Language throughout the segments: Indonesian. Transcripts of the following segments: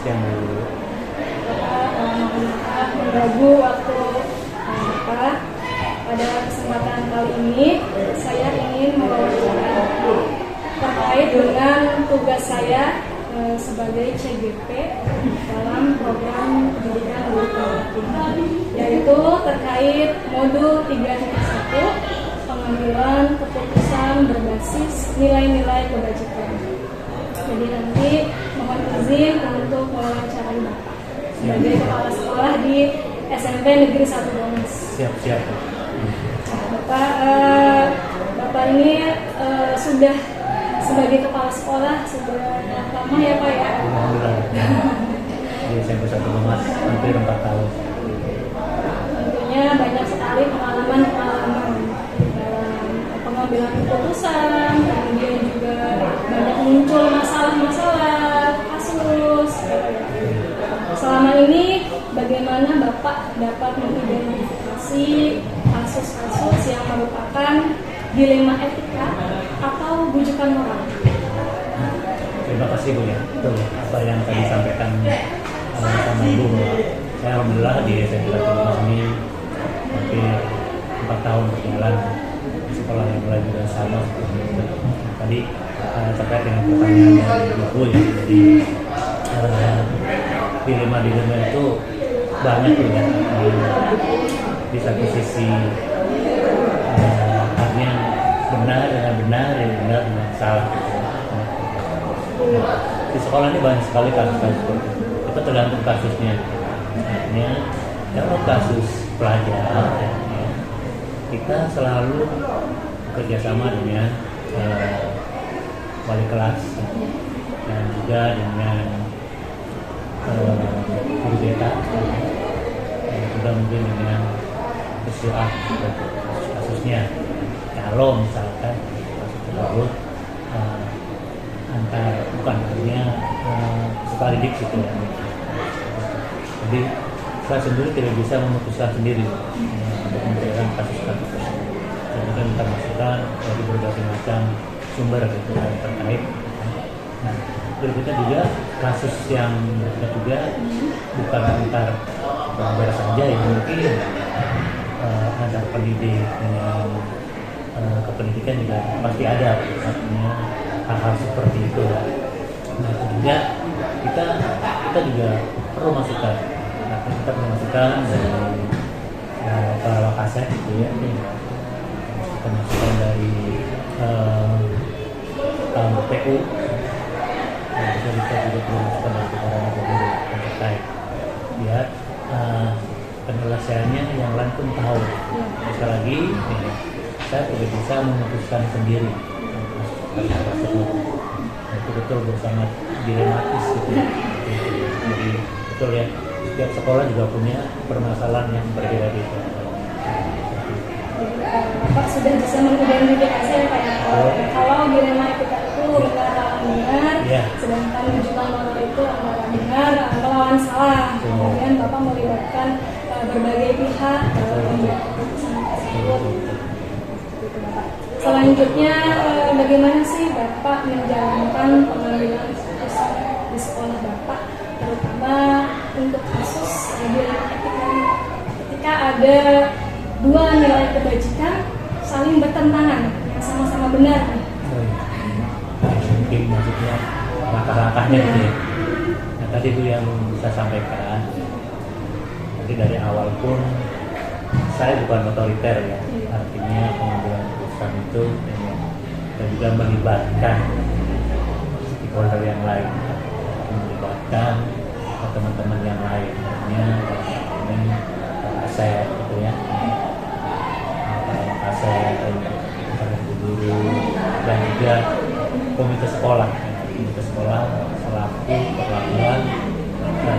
siang Bu. Mengganggu waktu Bapak. Pada kesempatan kali ini saya ingin mewawancarai terkait dengan tugas saya sebagai CGP dalam program pendidikan guru pendamping, yaitu terkait modul 3.1 pengambilan keputusan berbasis nilai-nilai kebajikan. Jadi nanti mohon izin untuk mewawancarai Bapak sebagai kepala sekolah di SMP Negeri 1 Bomas. Siap. Bapak ini sudah sebagai kepala sekolah sudah lama ya Pak ya? Alhamdulillah. Di SMP 1 Bomas hampir 4 tahun. Tentunya banyak sekali pengalaman dalam pengambilan keputusan, kemudian juga banyak muncul masalah-masalah, kasus. Selama ini bagaimana Bapak dapat mengidentifikasi kasus-kasus yang merupakan dilema etika atau bujukan moral? Terima kasih Bu ya. Betul apa yang tadi sampaikan sama Ibu. Saya alhamdulillah di SMP 1 Bomas ini hampir 4 tahun berjalan. Sekolah yang mulai juga sama seperti itu. Tadi terkait dengan pertanyaan Ibu ya. Jadi dilema itu banyak ya. Di satu sisi artinya benar dengan benar, yang benar dengan salah. Di sekolah ini banyak sekali kasus-kasus. Itu tergantung kasusnya. Artinya kalau kasus pelajar, kita selalu kerjasama dengan wali kelas dan juga dengan guru BK, juga mungkin dengan kesulitan kasusnya. Kalau misalkan kasus tersebut bukan artinya suka didik gitu ya. Jadi saya sendiri tidak bisa memutuskan sendiri untuk memberikan kasus-kasus tersebut. Jadi kita minta masukan dari berbagai macam sumber gitu yang terkait. Nah, berikutnya juga kasus yang berikutnya juga bukan antar pelajar saja yang mungkin antar pendidik dengan kependidikan juga pasti ada artinya hal-hal seperti itu. Nah tentunya kita juga perlu masukan. Nah, kita perlu masukan dari para wakaset gitu ya, kita masukan dari PU. Nah, kita juga perlu masukan dari para guru yang terkait. Biar penyelesaiannya yang lain pun tahu. Sekali lagi, saya tidak bisa memutuskan sendiri. Itu betul sangat dilematis gitu. Jadi betul ya, setiap sekolah juga punya permasalahan yang berbeda-beda. Bapak sudah bisa mengidentifikasi ya Pak ya, kalau dilema etika itu benar, sedangkan bujukan moral itu antara benar melawan salah. Kemudian Bapak melibatkan berbagai pihak dalam membuat keputusan tersebut. Selanjutnya, bagaimana sih Bapak menjalankan pengambilan keputusan di sekolah Bapak, terutama untuk kasus dilema etika ketika ada dua nilai kebajikan saling bertentangan yang sama-sama benar? Mungkin maksudnya langkah-langkahnya gitu ya. Nah tadi itu yang saya sampaikan. Jadi dari awal pun saya bukan otoriter ya. Artinya pengambilan keputusan itu dan juga melibatkan stakeholder yang lain, melibatkan teman-teman yang lain, artinya ini saya gitu ya, saya guru dan juga komite sekolah selaku perwakilan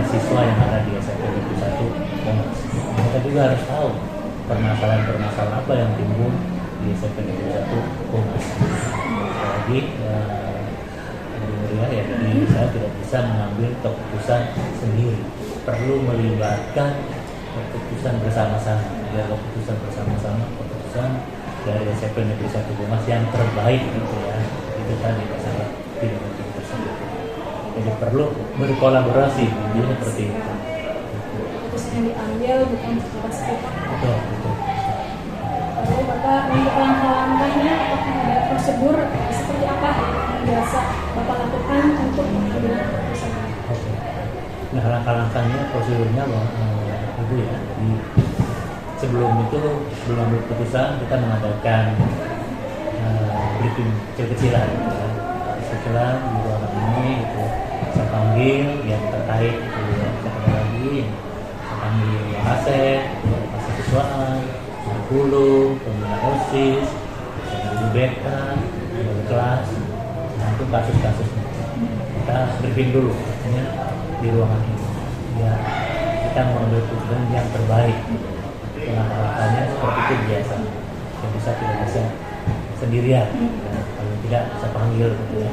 siswa yang ada di SMP Negeri 1 Bomas. Kita juga harus tahu permasalahan apa yang timbul di SMP Negeri 1 Bomas. Jadi jadi saya tidak bisa mengambil keputusan sendiri, perlu melibatkan keputusan bersama-sama. Keputusan dari SMP Negeri 1 Bomas yang terbaik gitu ya. Itu tadi masalah di negeri tersebut. Jadi perlu berkolaborasi, jadi seperti itu. Keputusan yang diambil bukan secara sepihak. Betul, betul. Lalu Bapak untuk langkah-langkahnya apakah ada prosedur seperti apa yang biasa Bapak lakukan untuk mengambil keputusan? Oke. Nah, langkah-langkahnya, prosedurnya Ibu ya. Sebelum ambil keputusan kita mengadakan briefing kecil-kecilan, gitu ya. Kecil-kecilan di ruangan ini, gitu. Saya panggil yang terkait, gitu ya. Saya lagi, saya panggil aset, siswaan, kurikulum, pembina OSIS, guru BK, guru kelas, nah itu kasus-kasusnya. Kita briefing dulu, artinya di ruangan ini. Ya, kita mengambil keputusan yang terbaik. Langkah-langkahnya seperti itu biasa. Yang bisa tidak bisa sendirian. Ya, kalau tidak saya panggil gitu ya.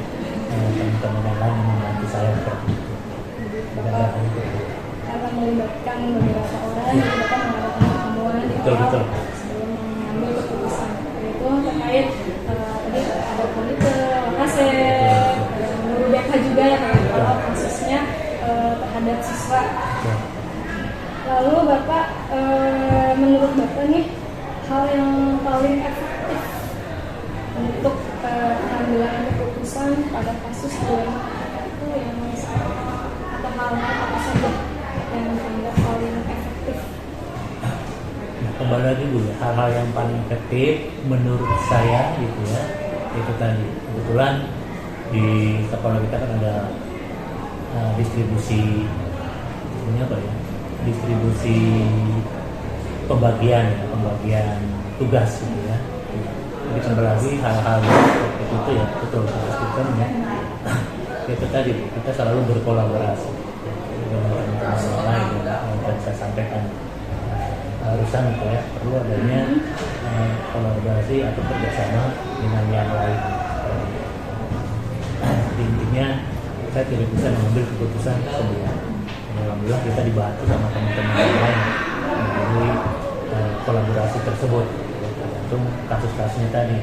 Teman-teman yang lain yang membantu saya seperti itu. Karena melibatkan beberapa orang, jadi Bapak mengadakan pertemuan di Betul, betul. sebelum mengambil keputusan. Yaitu terkait tadi ada komite, aset, guru BK juga ya kalau kasusnya terhadap siswa. Lalu Bapak, menurut Bapak nih, hal yang paling efektif untuk pengambilan keputusan pada kasus dilema itu yang atau hal-hal apa saja yang dianggap paling efektif? Nah, kembali lagi Bu ya, hal-hal yang paling efektif menurut saya gitu ya, itu tadi kebetulan di sekolah kita kan ada distribusi ini apa ya? Distribusi pembagian tugas gitu ya. Jadi kembali lagi hal-hal seperti itu ya, betul kita ya. Itu tadi kita selalu berkolaborasi dengan teman-teman lain dan saya sampaikan harusan itu ya, perlu adanya kolaborasi atau kerjasama dengan yang lain. Jadi intinya saya tidak bisa mengambil keputusan sendirian. Alhamdulillah kita dibantu sama teman-teman yang lain melalui kolaborasi tersebut. Tergantung kasus-kasusnya tadi.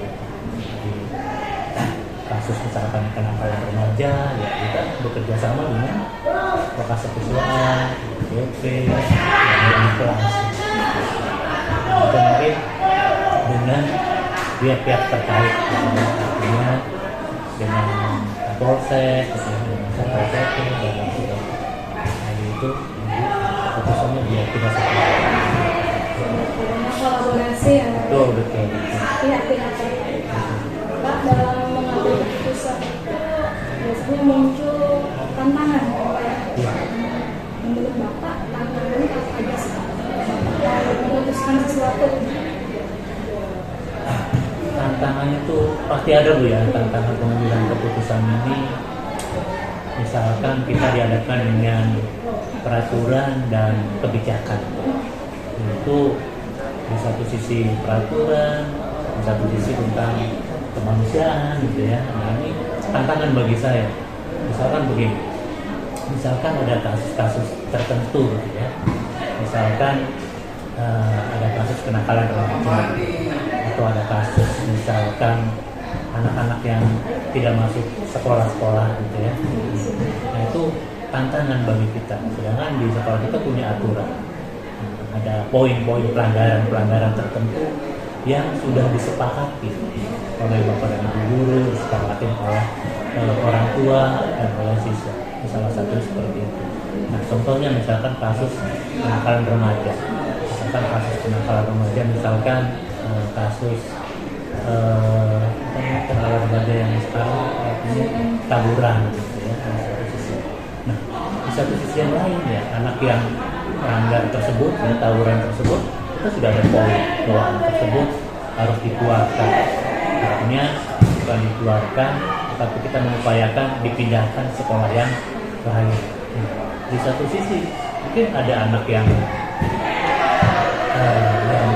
Jadi, kasus misalkan kenakalan remaja, ya kita bekerja sama dengan lokasi kesehatan, BP, dan kelas. Atau mungkin dengan pihak-pihak terkait, artinya dengan Polsek, dengan Satpol PP, dan lain-lain. Itu keputusannya biar tidak sakit. Kolaborasi ya. Betul. Pihak-pihak terkait. Pak, dalam mengambil keputusan itu biasanya muncul tantangan, Pak. Ya. Menurut Bapak, tantangannya apa aja sih? Bapak memutuskan sesuatu. Tantangannya itu pasti ada Bu ya, tantangan pengambilan keputusan ini. Misalkan kita dihadapkan dengan peraturan dan kebijakan, itu di satu sisi peraturan, di satu sisi tentang kemanusiaan gitu ya. Nah ini tantangan bagi saya. Misalkan begini, misalkan ada kasus-kasus tertentu gitu ya. Misalkan ada kasus kenakalan remaja atau ada kasus misalkan anak-anak yang tidak masuk sekolah-sekolah gitu ya. Nah itu tantangan bagi kita. Sedangkan di sekolah kita punya aturan. Ada poin-poin pelanggaran tertentu yang sudah disepakati oleh bapak dan ibu guru, disepakati oleh orang tua dan oleh siswa. Salah satu seperti itu. Nah contohnya misalkan kasus kenakalan remaja. Misalkan kasus kenakalan remaja yang sekarang artinya tawuran gitu ya. Nah di satu sisi yang lain ya, anak yang melanggar tersebut, ya, tawuran tersebut, kita sudah ada poin bahwa anak tersebut harus dikeluarkan. Artinya bukan dikeluarkan, tetapi kita mengupayakan dipindahkan sekolah yang lain. Di satu sisi mungkin ada anak yang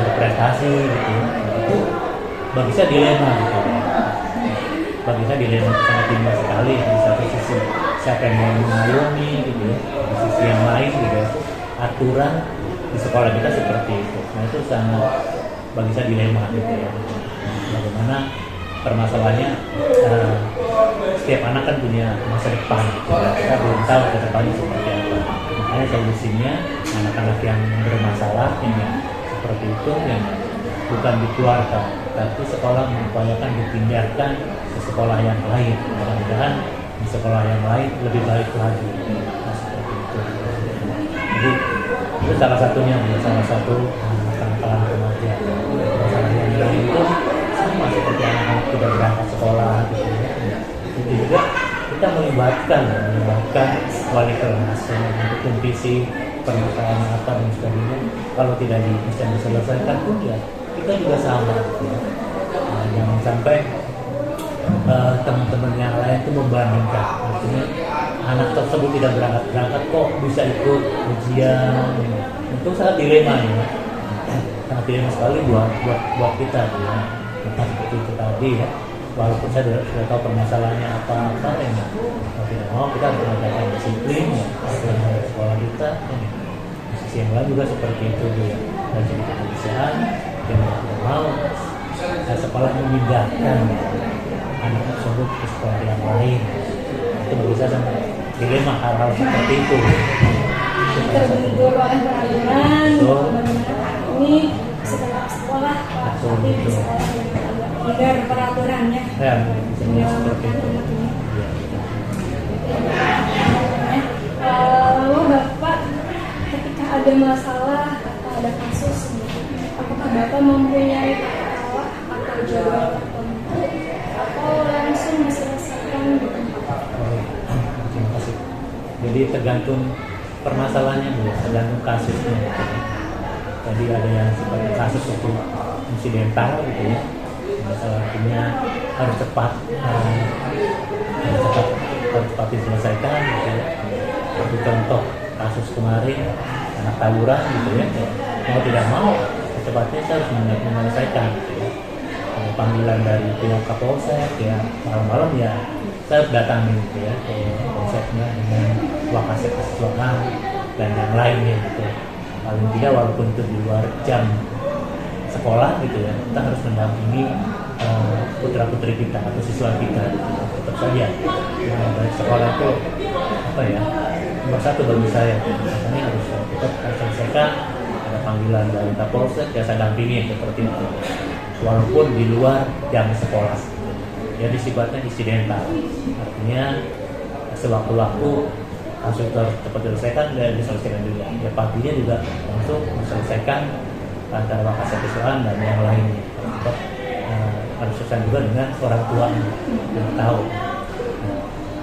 berprestasi gitu, itu bagi saya dilema gitu. Bagi saya dilema sangat tinggi sekali. Di satu sisi siapa yang mau mengayomi gitu ya, di sisi yang lain gitu ya, aturan di sekolah kita seperti itu. Nah itu sangat bagi saya dilema gitu ya. Bagaimana permasalahannya setiap anak kan punya masa depan, kita belum tahu ke depannya seperti apa. Makanya solusinya anak-anak yang bermasalah yang seperti itu yang bukan dikeluarkan, tapi sekolah mengupayakan dipindahkan ke sekolah yang lain. Mudah-mudahan di sekolah yang lain lebih baik lagi. Nah, seperti itu. Jadi itu salah satunya, salah satu kenakalan remaja. Masalah yang lain itu sama seperti anak-anak tidak berangkat sekolah gitu ya. Itu juga kita melibatkan wali kelas untuk visi permasalahan apa dan sebagainya. Kalau tidak bisa diselesaikan pun ya kita juga sama. Ya. Nah, jangan sampai teman-teman yang lain itu membandingkan. Artinya anak tersebut tidak berangkat kok bisa ikut ujian. Itu sangat dilema ya. Sangat dilema sekali buat kita ya. Tentang seperti itu tadi ya. Walaupun saya sudah tahu permasalahannya apa ya, kalau tidak mau kita harus menegakkan disiplin ya, dalam sekolah kita. Di sisi yang lain juga seperti itu ya. Dan jadi kepolisian yang tidak mau sekolah memindahkan anak tersebut ke sekolah yang lain. Itu bisa sampai dilema hal-hal seperti itu. Terbentur oleh peraturan ini setelah sekolah tapi di sekolah yang melanggar peraturannya. Ya, bisa seperti itu. Lalu Bapak ketika ada masalah atau ada kasus, apakah Bapak mempunyai masalah atau jadwal tertentu atau langsung diselesaikan di tempat? Terima kasih. Jadi tergantung permasalahannya, tergantung kasusnya. Jadi ada yang seperti kasus itu insidental gitu ya. Artinya harus cepat diselesaikan gitu ya. Seperti contoh kasus kemarin anak tawuran gitu ya. Mau tidak mau secepatnya saya harus menyelesaikan gitu ya. Ada panggilan dari pihak Kapolsek ya, malam-malam ya saya harus datang gitu ya ke Polseknya dengan Wakasek Keseluruhan dan yang lainnya gitu. Paling tidak walaupun itu di luar jam sekolah gitu ya, kita harus mendampingi putra-putri kita atau siswa kita gitu. Tetap saja dari sekolah itu apa ya, nomor satu bagi saya makanya harus kita selesaikan. Ada panggilan dari Kapolsek ya saya dampingi seperti itu walaupun di luar jam sekolah gitu. Jadi sifatnya insidental, artinya sewaktu-waktu kasus harus cepat diselesaikan dan diselesaikan juga ya, paginya juga langsung diselesaikan antara Wakasek Keseluruhan dan yang lainnya. Tetap harus selesai juga dengan orang tua yang tahu.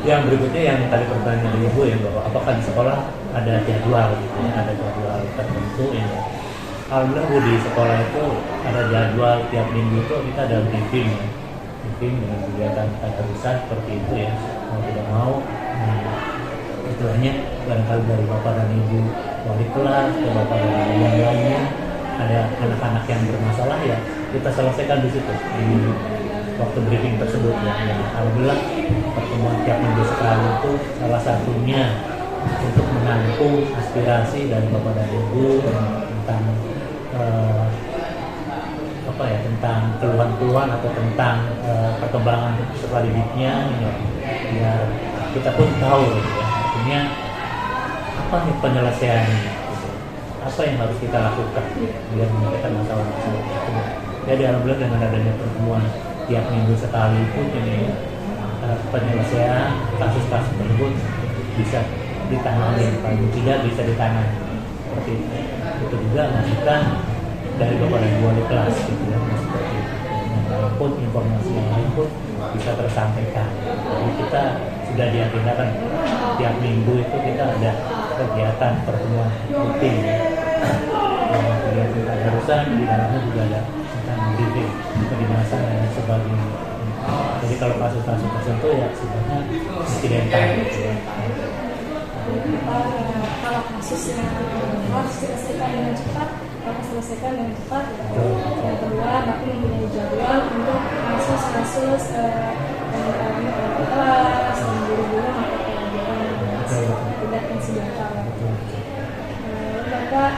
Yang berikutnya yang tadi pertanyaan dari Ibu ya, bahwa apakah di sekolah ada jadwal gitu ya, ada jadwal tertentu ya. Alhamdulillah Bu, di sekolah itu ada jadwal tiap minggu itu kita ada briefing ya. Briefing dengan kegiatan besar seperti itu ya. Mau tidak mau istilahnya barangkali dari Bapak dan Ibu wali kelas atau Bapak dan Ibu yang lainnya ada anak-anak yang bermasalah ya kita selesaikan di situ di waktu briefing tersebut ya. Alhamdulillah pertemuan tiap minggu sekali itu salah satunya untuk menampung aspirasi dari Bapak dan Ibu tentang tentang keluhan-keluhan atau tentang perkembangan sekolah didiknya ya, biar kita pun tahu ya, artinya apa nih penyelesaiannya gitu. Apa yang harus kita lakukan biar menyelesaikan masalah-masalah itu. Jadi alhamdulillah dengan adanya pertemuan tiap minggu sekali itu ini penyelesaian kasus-kasus tersebut bisa ditangani, paling tidak bisa ditangani seperti itu. Itu juga masukan dari Bapak dan Ibu wali kelas gitu ya, seperti itu. Walaupun informasi yang lain pun bisa tersampaikan. Jadi kita sudah diagendakan tiap minggu itu kita ada kegiatan pertemuan rutin ya. Kegiatan keharusan di dalamnya juga ada tentang briefing kedinasan dan sebagainya. Jadi kalau kasus-kasus tertentu ya sebenarnya insidental gitu ya. Kalau kasus yang harus diselesaikan dengan cepat, Bapak selesaikan dengan cepat. Yang kedua, Bapak mempunyai jadwal untuk kasus-kasus yang dialami oleh kelas dan guru-guru atau pelajaran tidak insidental. Bapak,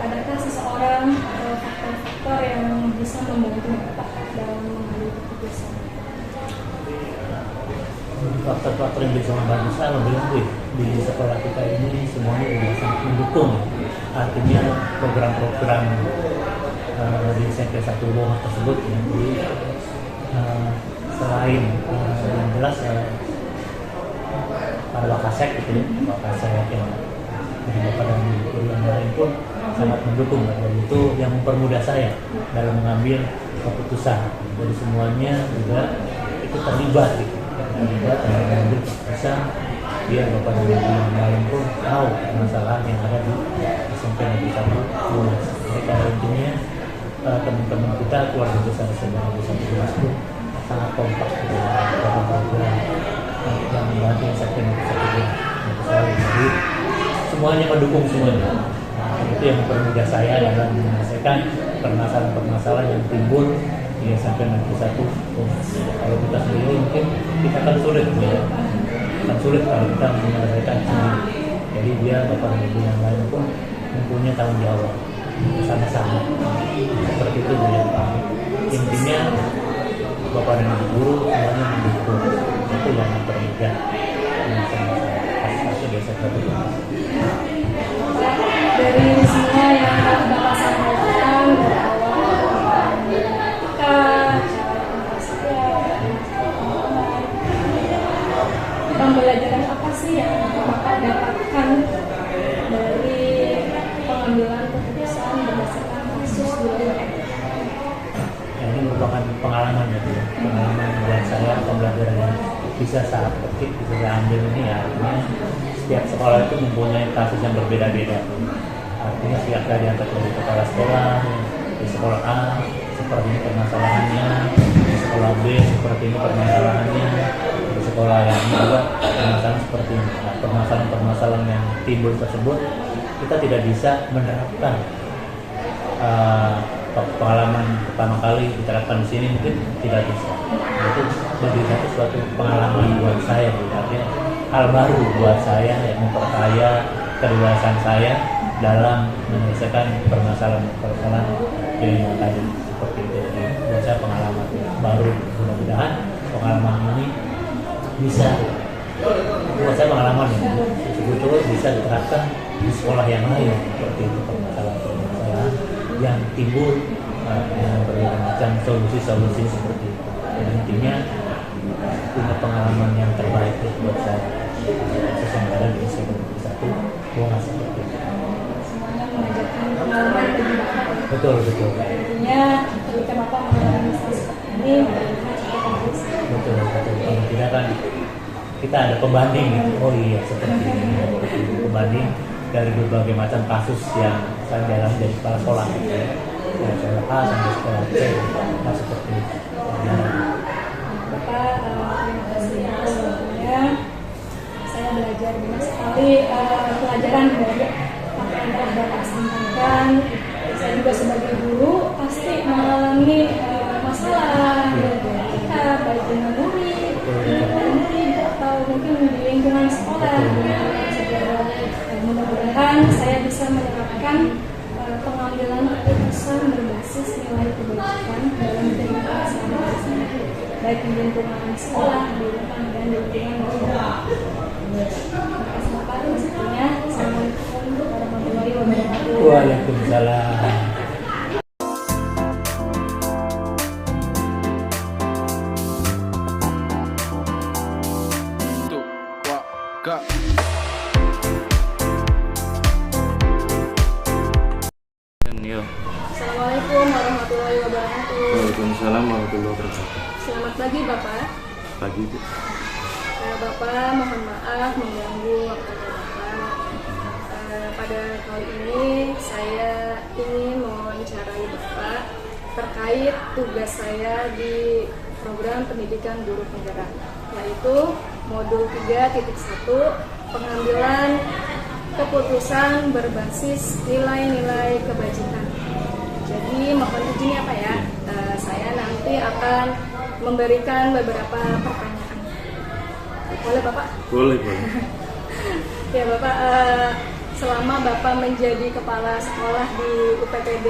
adakah seseorang atau faktor-faktor yang bisa membantu Bapak dalam mengambil keputusan? faktor-faktor yang bisa membantu saya lebih di sekolah kita ini semuanya sudah sangat mendukung. Artinya program-program di SMP 1 Boma tersebut ya. Jadi selain yang jelas para wakasek gitu ya, wakasek yang dari Bapak dan guru yang lain pun sangat mendukung, dan itu yang mempermudah saya dalam mengambil keputusan. Jadi semuanya juga itu terlibat gitu, terlibat dalam mengambil keputusan. Biar Bapak dan Ibu yang lain pun tahu masalah yang ada di SMP Negeri 1 Bumas. Jadi pada intinya teman-teman kita, keluarga besar SMP Negeri 1 Bumas pun sangat kompak gitu, program-program yang membantu SMP Negeri 1 Bumas. Jadi semuanya mendukung semuanya. Itu yang mempermudah saya dalam menyelesaikan permasalahan-permasalahan yang timbul di SMP Negeri 1 Bumas. Kalau kita sendiri mungkin kita akan sulit ya. Sulit kalau kita menyelesaikan sendiri. Jadi dia Bapak dan Ibu yang lain pun mempunyai tanggung jawab sama-sama. Seperti itu ya. Intinya Bapak dan Ibu guru semuanya mendukung. Itu yang mempermudah kasus-kasus desa tertentu. Dari semua yang Bapak sampaikan dari awal, pembelajaran apa sih yang Bapak dapatkan dari pengambilan keputusan berdasarkan kasus di luar etik? Ini merupakan pengalaman ya, pengalaman buat saya, pembelajaran yang bisa saat ketik bisa saya ambil ini ya. Artinya setiap sekolah itu mempunyai kasus yang berbeda-beda. Artinya setiap kali diangkat dari kepala sekolah, di sekolah A seperti ini permasalahannya, di sekolah B seperti ini permasalahannya, di sekolah yang juga permasalahan seperti ini. Nah, permasalahan-permasalahan yang timbul tersebut kita tidak bisa menerapkan pengalaman pertama kali diterapkan di sini mungkin tidak bisa. Itu bagi saya suatu pengalaman buat saya, artinya hal baru buat saya yang memperkaya kedewasaan saya dalam menyelesaikan permasalahan yang tadi seperti itu. Jadi buat saya pengalaman baru, mudah-mudahan pengalaman ini bisa buat saya pengalaman ya, sebetulnya bisa diterapkan di sekolah yang lain seperti itu, permasalahan yang timbul dengan berbagai macam solusi-solusi seperti itu. Dan intinya punya pengalaman yang terbaik buat saya sesuai di SMP 1 Bumas seperti itu. Semuanya mengajarkan pengalaman bagi Bapak. Betul. Intinya ketika Bapak mengalami seperti ini, bagaimana cara harus. Betul. Kalau tidak kan kita ada pembanding gitu. Oh iya seperti ini. Pembanding dari berbagai macam kasus yang saya alami dari kepala sekolah gitu ya. Dari sekolah A sampai sekolah C, nah seperti itu. Bapak, terima kasih atas waktunya. Saya belajar banyak sekali pelajaran dari apa yang telah Bapak sampaikan. Saya juga sebagai guru pasti mengalami masalah kita baik dengan murid, atau mungkin di lingkungan sekolah. Mudah-mudahan saya bisa menerapkan pengambilan keputusan berbasis nilai kebajikan dalam kehidupan sehari-hari, baik di lingkungan sekolah, di rumah, dan di lingkungan masyarakat. Terima kasih Bapak atas waktunya. Assalamualaikum warahmatullahi wabarakatuh. Waalaikumsalam. Assalamualaikum warahmatullahi wabarakatuh. Waalaikumsalam warahmatullahi wabarakatuh. Selamat pagi Bapak. Pagi Bu. Bapak, mohon maaf mengganggu waktunya Bapak. Pada kali ini saya ingin mewawancarai Bapak terkait tugas saya di program pendidikan guru penggerak, yaitu modul 3.1 pengambilan keputusan berbasis nilai-nilai kebajikan. Jadi mohon izinnya Pak ya, saya nanti akan memberikan beberapa pertanyaan. Boleh Bapak? Boleh. Ya Bapak, selama Bapak menjadi kepala sekolah di UPPD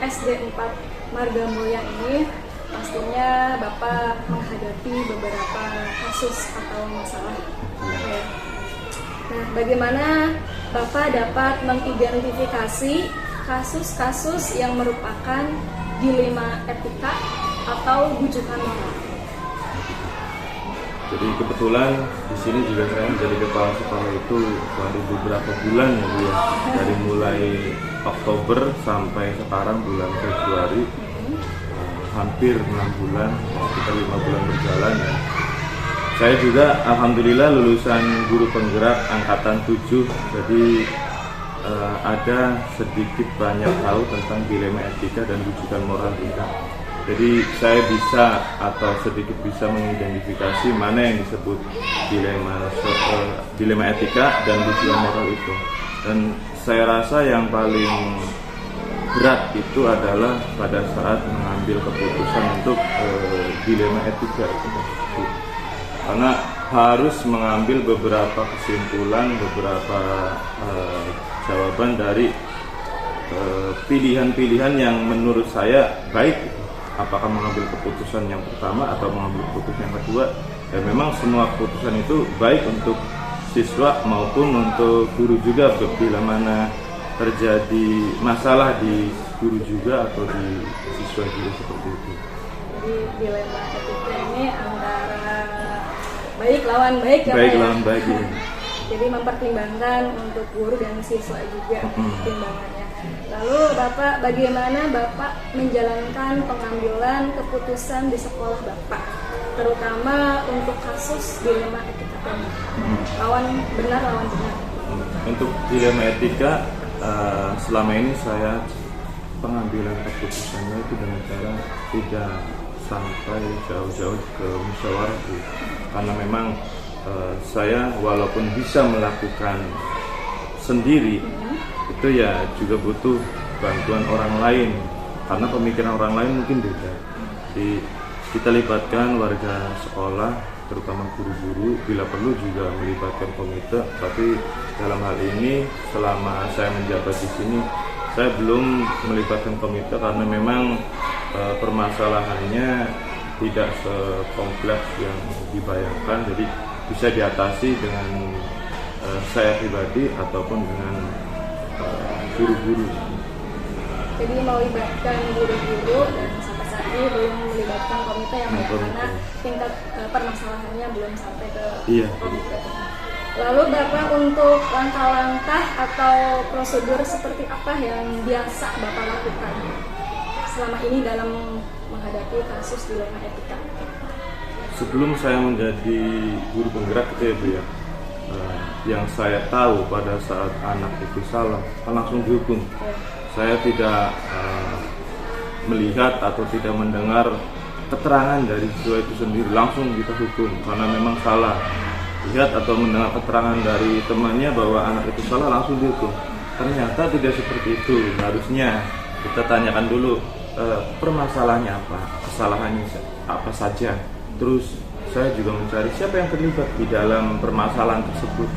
SD 4 Marga Mulia ini, pastinya Bapak menghadapi menghadapi beberapa kasus atau masalah. Ya. Nah, bagaimana Bapak dapat mengidentifikasi kasus-kasus yang merupakan dilema etika atau bujukan moral? Jadi kebetulan di sini juga saya menjadi kepala sekolah itu dari beberapa bulan ya Bu ya. Dari mulai Oktober sampai sekarang bulan Februari, hampir 6 bulan, kita 5 bulan berjalan ya. Saya juga alhamdulillah lulusan guru penggerak angkatan 7, jadi ada sedikit banyak tahu tentang dilema etika dan rujukan moral kita. Jadi saya bisa atau sedikit bisa mengidentifikasi mana yang disebut dilema etika dan rujukan moral itu. Dan saya rasa yang paling berat itu adalah pada saat mengambil keputusan untuk dilema etika itu. Karena harus mengambil beberapa kesimpulan, beberapa jawaban dari pilihan-pilihan yang menurut saya baik. Apakah mengambil keputusan yang pertama atau mengambil keputusan yang kedua. Dan memang semua keputusan itu baik untuk siswa maupun untuk guru juga bila mana terjadi masalah di guru juga atau di siswa juga seperti itu. Jadi dilema etika ini antara baik lawan baik ya baik Pak, lawan baik ya. Jadi mempertimbangkan untuk guru dan siswa juga pertimbangannya. Lalu Bapak, bagaimana Bapak menjalankan pengambilan keputusan di sekolah Bapak, terutama untuk kasus dilema etika tadi? Lawan benar. Untuk dilema etika, selama ini saya pengambilan keputusannya itu dengan cara tidak sampai jauh-jauh ke musyawarah, karena memang saya walaupun bisa melakukan sendiri, itu ya juga butuh bantuan orang lain, karena pemikiran orang lain mungkin beda. Jadi kita libatkan warga sekolah, terutama guru-guru, bila perlu juga melibatkan komite. Tapi dalam hal ini selama saya menjabat di sini, saya belum melibatkan komite karena memang permasalahannya tidak sekompleks yang dibayangkan. Jadi bisa diatasi dengan saya pribadi ataupun dengan guru-guru. Jadi melibatkan guru-guru dan sampai saat ini belum melibatkan komite yang karena tingkat permasalahannya belum sampai ke komite. Lalu Bapak, untuk langkah-langkah atau prosedur seperti apa yang biasa Bapak lakukan selama ini dalam menghadapi kasus dilema etika? Sebelum saya menjadi guru penggerak itu ya Bu ya, yang saya tahu pada saat anak itu salah langsung dihukum. Saya tidak melihat atau tidak mendengar keterangan dari siswa itu sendiri, langsung kita hukum karena memang salah. Lihat atau mendengar keterangan dari temannya bahwa anak itu salah, langsung dihukum. Ternyata tidak seperti itu. Harusnya kita tanyakan dulu permasalahannya apa, kesalahannya apa saja. Terus saya juga mencari siapa yang terlibat di dalam permasalahan tersebut.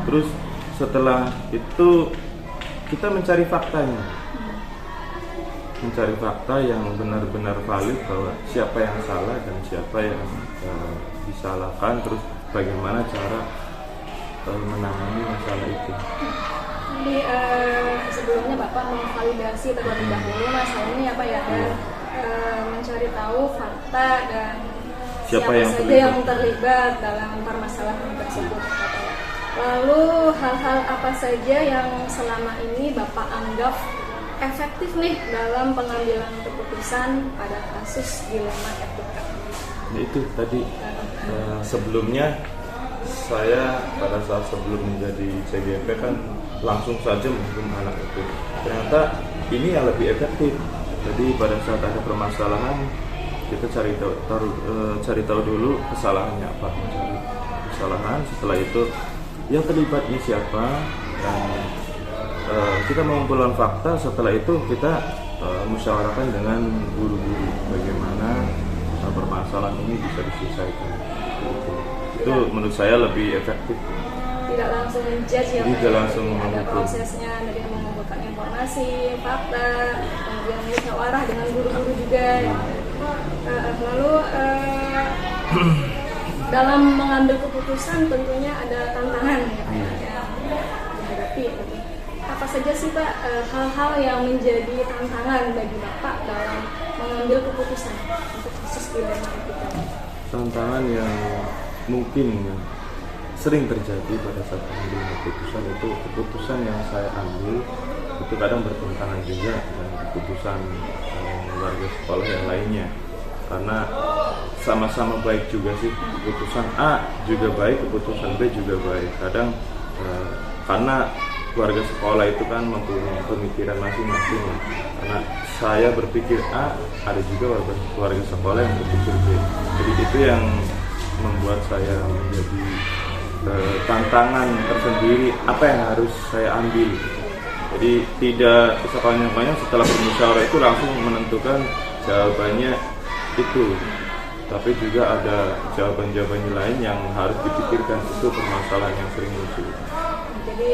Terus setelah itu kita mencari faktanya, mencari fakta yang benar-benar valid bahwa siapa yang salah dan siapa yang disalahkan. Terus bagaimana cara menangani masalah itu. Jadi sebelumnya Bapak memvalidasi terlebih dahulu masalahnya apa ya, dan mencari tahu fakta dan siapa saja yang terlibat dalam permasalahan tersebut. Lalu hal-hal apa saja yang selama ini Bapak anggap efektif nih dalam pengambilan keputusan pada kasus dilema etika? Itu tadi sebelumnya saya pada saat sebelum menjadi CGP kan langsung saja menghukum anak itu. Ternyata ini yang lebih efektif. Jadi pada saat ada permasalahan kita cari tahu dulu kesalahannya apa, mencari kesalahan. Setelah itu yang terlibatnya siapa, dan kita mengumpulkan fakta. Setelah itu kita musyawarahkan dengan guru-guru bagaimana permasalahan ini bisa diselesaikan. Itu menurut saya lebih efektif. Tidak langsung menjudge ya, tidak langsung ada prosesnya dari mengumpulkan informasi, fakta, kemudian musyawarah dengan guru-guru juga. Lalu dalam mengambil keputusan tentunya ada tantangan ya Pak, yang dihadapi gitu. Apa saja sih Pak hal-hal yang menjadi tantangan bagi Bapak dalam mengambil keputusan untuk kasus dilema etika? Tantangan yang mungkin sering terjadi pada saat mengambil keputusan itu keputusan yang saya ambil itu kadang bertentangan juga dengan keputusan warga sekolah yang lainnya, karena sama-sama baik juga sih, keputusan A juga baik, keputusan B juga baik. Kadang karena warga sekolah itu kan mempunyai pemikiran masing-masing, karena saya berpikir A, ada juga warga sekolah yang berpikir B. Jadi itu yang membuat saya menjadi tantangan tersendiri apa yang harus saya ambil. Jadi tidak sepanjang-panjang setelah bermusyawarah itu langsung menentukan jawabannya itu, tapi juga ada jawaban-jawaban lain yang harus dipikirkan. Itu permasalahan yang sering muncul. Jadi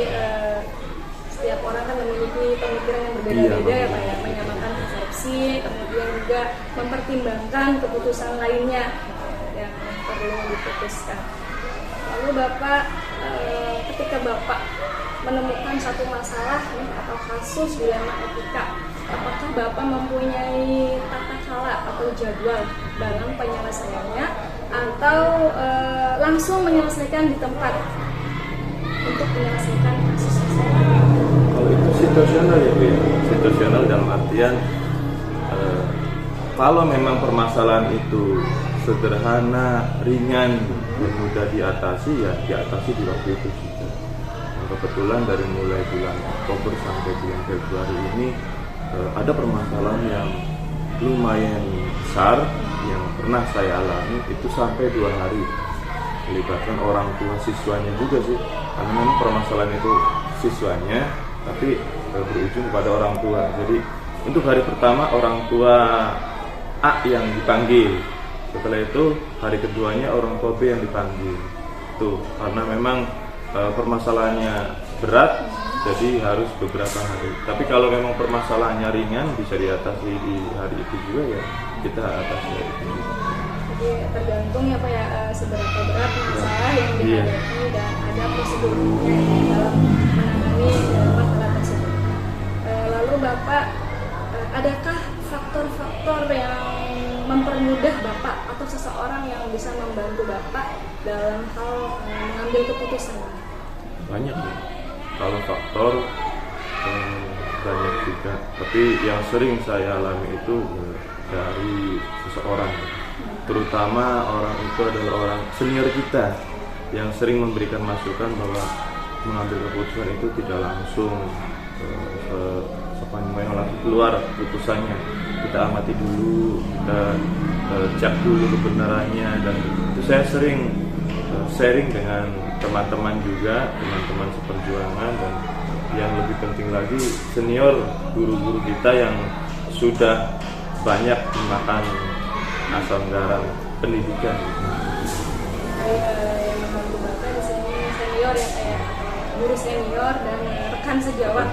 setiap orang kan memiliki pemikiran yang berbeda-beda ya Pak ya, menyamakan persepsi, kemudian juga mempertimbangkan keputusan lainnya yang perlu diputuskan. Lalu Bapak ketika Bapak menemukan satu masalah atau kasus dilema etika, apakah Bapak mempunyai tata cara atau jadwal dalam penyelesaiannya, atau langsung menyelesaikan di tempat untuk menyelesaikan kasus tersebut? Kalau itu situasional ya Bu ya, situasional dalam artian kalau memang permasalahan itu sederhana, ringan, dan mudah diatasi, ya diatasi di waktu itu juga. Nah, kebetulan dari mulai bulan Oktober sampai bulan Februari ini ada permasalahan yang lumayan besar yang pernah saya alami, itu sampai 2 hari, melibatkan orang tua siswanya juga sih, karena memang permasalahan itu siswanya tapi berujung pada orang tua. Jadi untuk hari pertama orang tua A yang dipanggil, setelah itu hari keduanya orang tua B yang dipanggil. Tuh, karena memang permasalahannya berat, jadi harus beberapa hari. Tapi kalau memang permasalahannya ringan, bisa diatasi di hari itu juga, ya kita atasi hari itu. Jadi tergantung ya Pak ya, seberapa berat masalah yang dihadapi dan ada prosedurnya dalam menangani masalah tersebut. Lalu Bapak, adakah faktor-faktor yang mempermudah Bapak atau seseorang yang bisa membantu Bapak dalam hal mengambil keputusan? Banyak ya. Kalau faktor banyak juga, tapi yang sering saya alami itu dari seseorang, terutama orang itu adalah orang senior kita yang sering memberikan masukan bahwa mengambil keputusan itu tidak langsung sepanjang langsung keluar keputusannya. Kita amati dulu, kita cek dulu kebenarannya, dan itu saya sering sharing dengan teman-teman juga, teman-teman seperjuangan, dan yang lebih penting lagi senior guru-guru kita yang sudah banyak makan asam garam pendidikan. Yang membantu Bapak di sini senior ya, kayak guru senior dan rekan sejawat.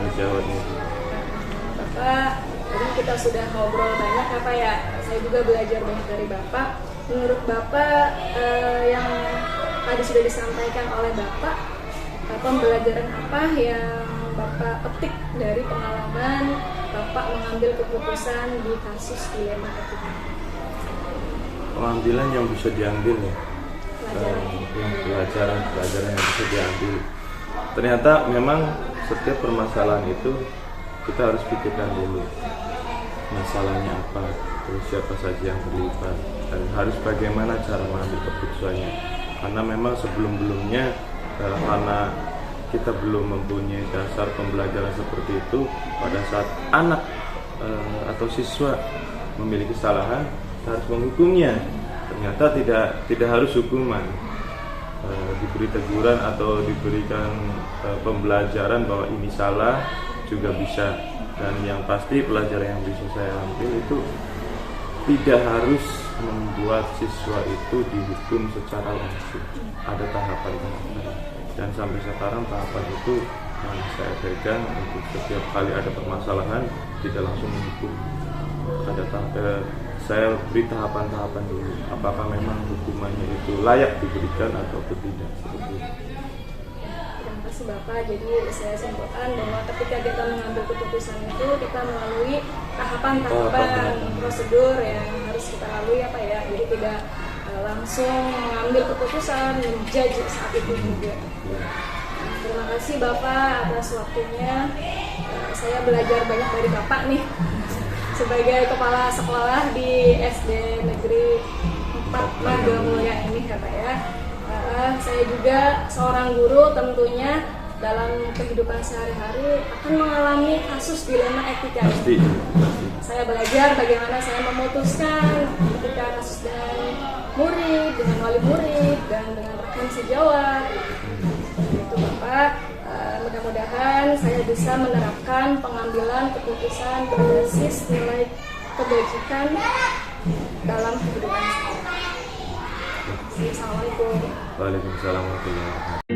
Bapak, tadi kita sudah ngobrol banyak Bapak ya. Saya juga belajar banyak dari Bapak. Menurut Bapak yang tadi sudah disampaikan oleh Bapak, pembelajaran apa yang Bapak petik dari pengalaman Bapak mengambil keputusan di kasus dilema etika? Pengambilan yang bisa diambil ya, pelajaran yang bisa diambil. Ternyata memang setiap permasalahan itu kita harus pikirkan dulu masalahnya apa, terus siapa saja yang terlibat, dan harus bagaimana cara mengambil keputusannya. Karena memang sebelum-belumnya karena kita belum mempunyai dasar pembelajaran seperti itu, pada saat anak atau siswa memiliki kesalahan, harus menghukumnya. Ternyata tidak harus hukuman, diberi teguran atau diberikan pembelajaran bahwa ini salah juga bisa. Dan yang pasti pelajaran yang bisa saya ambil itu tidak harus membuat siswa itu dihukum secara langsung, ada tahapan-tahapan, dan sampai sekarang tahapan itu yang saya pegang untuk setiap kali ada permasalahan tidak langsung menghukum. saya beri tahapan-tahapan dulu, apakah memang hukumannya itu layak diberikan atau tidak, seperti itu. Terima kasih Bapak. Jadi saya simpulkan bahwa ketika kita mengambil keputusan itu kita melalui tahapan-tahapan prosedur yang harus kita lalui apa ya. Jadi tidak langsung mengambil keputusan menjudge saat itu juga. Terima kasih Bapak atas waktunya. Saya belajar banyak dari Bapak nih sebagai kepala sekolah di SD Negeri 4 Marga Mulia ini Bapak ya. Saya juga seorang guru, tentunya dalam kehidupan sehari-hari akan mengalami kasus dilema etika. Pasti. Saya belajar bagaimana saya memutuskan ketika kasus dengan murid, dengan wali murid, dan dengan rekan sejawat. Itu Bapak, mudah-mudahan saya bisa menerapkan pengambilan keputusan berbasis nilai kebajikan dalam kehidupan saya. Assalamualaikum. Waalaikumsalam warahmatullahi wabarakatuh.